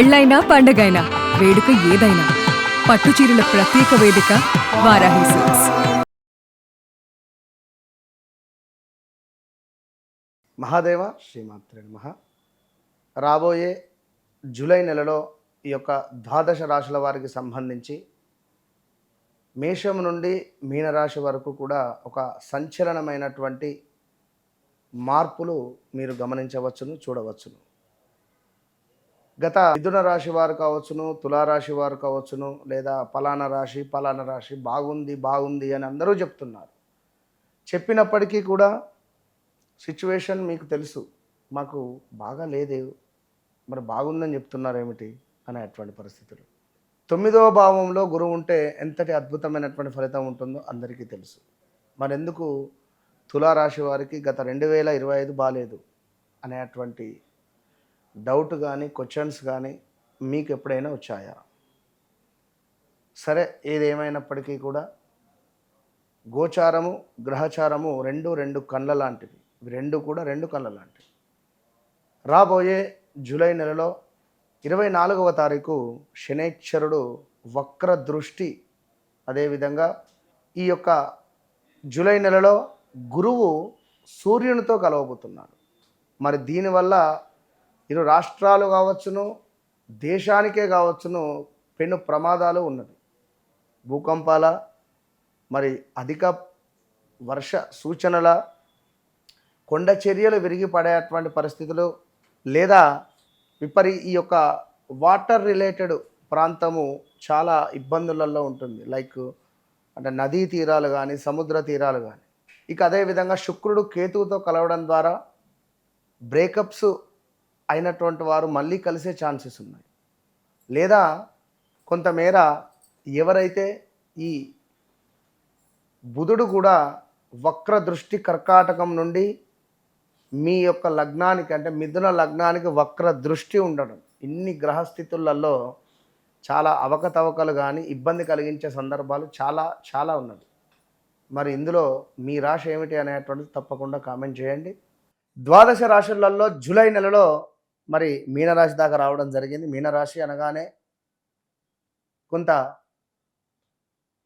పెళ్ళైనా పండగైనా వేడుక ఏదైనా పట్టుచీరల ప్రత్యేక వేదిక వారాహి సిల్క్స్. మహాదేవ శ్రీమాత్రే నమః. రాబోయే జూలై నెలలో ఈ యొక్క ద్వాదశ రాశుల వారికి సంబంధించి మేషం నుండి మీనరాశి వరకు కూడా ఒక సంచలనమైనటువంటి మార్పులు మీరు గమనించవచ్చును, చూడవచ్చును. గత మిథున రాశి వారు కావచ్చును, తులారాశి వారు కావచ్చును, లేదా పలానా రాశి బాగుంది అని అందరూ చెప్తున్నారు. చెప్పినప్పటికీ కూడా సిచ్యువేషన్ మీకు తెలుసు, మాకు బాగా లేదే, మరి బాగుందని చెప్తున్నారు ఏమిటి అనేటువంటి పరిస్థితులు. 9వ భావంలో గురువు ఉంటే ఎంతటి అద్భుతమైనటువంటి ఫలితం ఉంటుందో అందరికీ తెలుసు. మరెందుకు తులారాశి వారికి గత 2025 బాలేదు అనేటువంటి డౌట్ కానీ క్వశ్చన్స్ కానీ మీకు ఎప్పుడైనా వచ్చాయా? సరే, ఏదేమైనప్పటికీ కూడా గోచారము గ్రహచారము రెండు కళ్ళ లాంటివి. రెండు కూడా రెండు కళ్ళ లాంటివి. రాబోయే జూలై నెలలో 24వ తారీఖు శనైశ్వరుడు వక్ర దృష్టి, అదేవిధంగా ఈ యొక్క జూలై నెలలో గురువు సూర్యునితో కలవబోతున్నాడు. మరి దీనివల్ల ఇరు రాష్ట్రాలు కావచ్చును, దేశానికే కావచ్చును పెను ప్రమాదాలు ఉన్నది. భూకంపాల, మరి అధిక వర్ష సూచనల, కొండ చర్యలు విరిగి పడేటువంటి పరిస్థితులు, లేదా ఈ యొక్క వాటర్ రిలేటెడ్ ప్రాంతము చాలా ఇబ్బందులలో ఉంటుంది. లైక్ అంటే నదీ తీరాలు కానీ, సముద్ర తీరాలు కానీ. ఇక అదేవిధంగా శుక్రుడు కేతువుతో కలవడం ద్వారా బ్రేకప్స్ అయినటువంటి వారు మళ్ళీ కలిసే ఛాన్సెస్ ఉన్నాయి. లేదా కొంతమేర ఎవరైతే ఈ బుధుడు కూడా వక్ర దృష్టి కర్కాటకం నుండి మీ యొక్క లగ్నానికి, అంటే మిథున లగ్నానికి వక్ర దృష్టి ఉండడం, ఇన్ని గ్రహస్థితులలో చాలా అవకతవకలు కానీ ఇబ్బంది కలిగించే సందర్భాలు చాలా ఉన్నది. మరి ఇందులో మీ రాశి ఏమిటి అనేటువంటిది తప్పకుండా కామెంట్ చేయండి. ద్వాదశ రాశులలో జూలై నెలలో మరి మీనరాశి దాకా రావడం జరిగింది. మీనరాశి అనగానే కొంత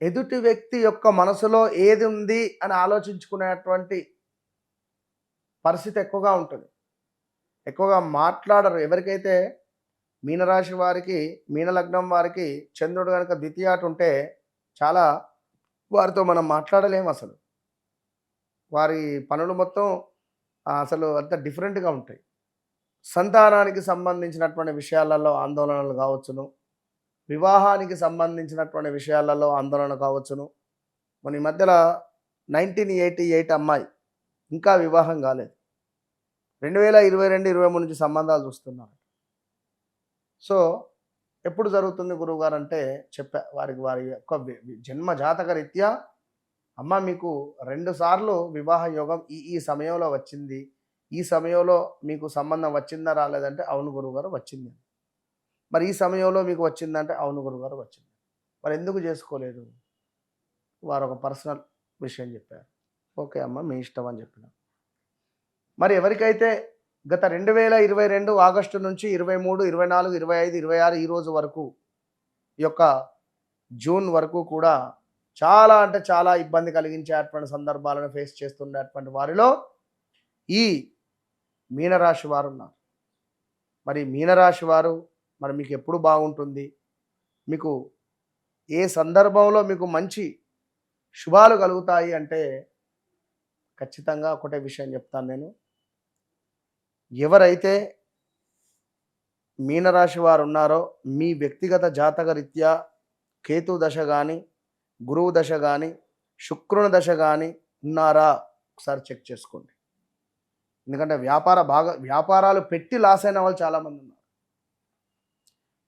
ఎదుటి వ్యక్తి యొక్క మనసులో ఏది ఉంది అని ఆలోచించుకునేటువంటి పరిస్థితి ఎక్కువగా ఉంటుంది. ఎక్కువగా మాట్లాడరు. ఎవరికైతే మీనరాశి వారికి, మీనలగ్నం వారికి చంద్రుడు కనుక ద్వితీయాట ఉంటే చాలా వారితో మనం మాట్లాడలేము. అసలు వారి పనులు మొత్తం అసలు అంత డిఫరెంట్గా ఉంటాయి. సంతానానికి సంబంధించినటువంటి విషయాలలో ఆందోళనలు కావచ్చును, వివాహానికి సంబంధించినటువంటి విషయాలలో ఆందోళన కావచ్చును. మన ఈ మధ్యలో 1988 అమ్మాయి ఇంకా వివాహం కాలేదు. 2022-23 నుంచి సంబంధాలు చూస్తున్నారు. సో ఎప్పుడు జరుగుతుంది గురువుగారు అంటే చెప్పా, వారి యొక్క జన్మ జాతక రీత్యా అమ్మ మీకు 2 సార్లు వివాహ యోగం ఈ సమయంలో వచ్చింది, ఈ సమయంలో మీకు సంబంధం వచ్చిందా రాలేదంటే అవును గురువుగారు వచ్చింది. మరి ఈ సమయంలో మీకు వచ్చిందంటే అవును గురువుగారు వచ్చింది. మరి ఎందుకు చేసుకోలేదు? వారు ఒక పర్సనల్ విషయం చెప్పారు. ఓకే అమ్మ, మీ ఇష్టం అని చెప్పిన. మరి ఎవరికైతే గత 2022 ఆగస్టు నుంచి 23, 24, 25, 26 ఈ రోజు వరకు, ఈ యొక్క జూన్ వరకు కూడా చాలా అంటే చాలా ఇబ్బంది కలిగించేటువంటి సందర్భాలను ఫేస్ చేస్తున్నటువంటి వారిలో ఈ మీనరాశి వారు ఉన్నారు. మరి మీనరాశి వారు మరి మీకు ఎప్పుడు బాగుంటుంది, మీకు ఏ సందర్భంలో మీకు మంచి శుభాలు కలుగుతాయి అంటే ఖచ్చితంగా ఒకటే విషయం చెప్తాను నేను. ఎవరైతే మీనరాశి వారు ఉన్నారో మీ వ్యక్తిగత జాతక రీత్యా కేతు దశ కానీ, గురువు దశ కానీ, శుక్రుని దశ కానీ ఉన్నారా ఒకసారి చెక్ చేసుకోండి. ఎందుకంటే వ్యాపారాలు పెట్టి లాస్ అయిన వాళ్ళు చాలామంది ఉన్నారు.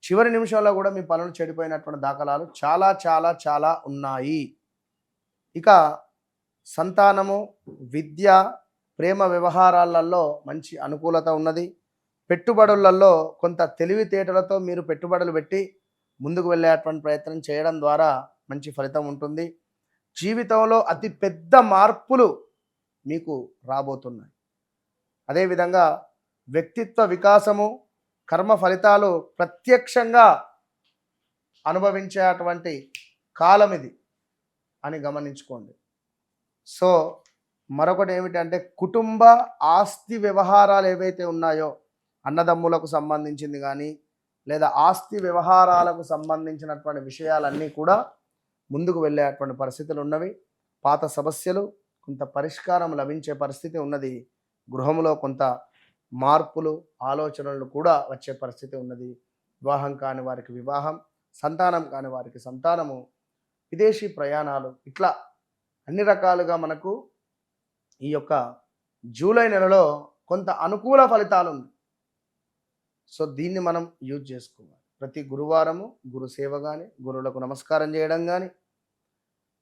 చివరి నిమిషంలో కూడా మీ పనులు చెడిపోయినటువంటి దాఖలాలు చాలా ఉన్నాయి. ఇక సంతానము, విద్య, ప్రేమ వ్యవహారాలలో మంచి అనుకూలత ఉన్నది. పెట్టుబడులలో కొంత తెలివితేటలతో మీరు పెట్టుబడులు పెట్టి ముందుకు వెళ్ళేటువంటి ప్రయత్నం చేయడం ద్వారా మంచి ఫలితం ఉంటుంది. జీవితంలో అతి పెద్ద మార్పులు మీకు రాబోతున్నాయి. అదేవిధంగా వ్యక్తిత్వ వికాసము, కర్మ ఫలితాలు ప్రత్యక్షంగా అనుభవించేటువంటి కాలం ఇది అని గమనించుకోండి. సో మరొకటి ఏమిటంటే కుటుంబ ఆస్తి వ్యవహారాలు ఏవైతే ఉన్నాయో అన్నదమ్ములకు సంబంధించింది కానీ లేదా ఆస్తి వ్యవహారాలకు సంబంధించినటువంటి విషయాలన్నీ కూడా ముందుకు వెళ్ళేటువంటి పరిస్థితులు ఉన్నవి. పాత సమస్యలు కొంత పరిష్కారం లభించే పరిస్థితి ఉన్నది. గృహంలో కొంత మార్పులు ఆలోచనలు కూడా వచ్చే పరిస్థితి ఉన్నది. వివాహం కాని వారికి వివాహం, సంతానం కాని వారికి సంతానము, విదేశీ ప్రయాణాలు, ఇట్లా అన్ని రకాలుగా మనకు ఈ యొక్క జూలై నెలలో కొంత అనుకూల ఫలితాలు ఉన్నాయి. సో దీన్ని మనం యూజ్ చేసుకోవాలి. ప్రతి గురువారము గురు సేవ కానీ, గురువులకు నమస్కారం చేయడం కానీ,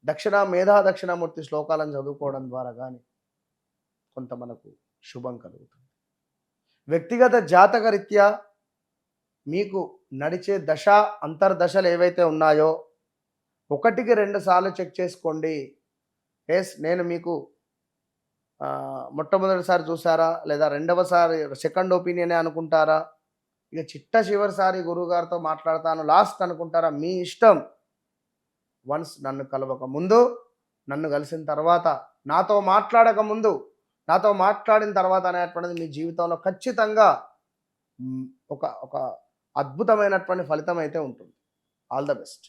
దక్షిణామూర్తి శ్లోకాలను చదువుకోవడం ద్వారా కానీ కొంత మనకు శుభం కలుగుతుంది. వ్యక్తిగత జాతక రీత్యా మీకు నడిచే దశ అంతర్దశలు ఏవైతే ఉన్నాయో 1-2 సార్లు చెక్ చేసుకోండి. ఎస్ నేను మీకు మొట్టమొదటిసారి చూసారా లేదా రెండవసారి సెకండ్ ఒపీనియనే అనుకుంటారా, ఇక చివరిసారి గురువుగారితో మాట్లాడతాను లాస్ట్ అనుకుంటారా, మీ ఇష్టం. వన్స్ నన్ను కలవక ముందు, నన్ను కలిసిన తర్వాత, నాతో మాట్లాడక ముందు, నాతో మాట్లాడిన తర్వాత అనేటువంటిది మీ జీవితంలో ఖచ్చితంగా ఒక ఒక అద్భుతమైనటువంటి ఫలితం అయితే ఉంటుంది. All the best.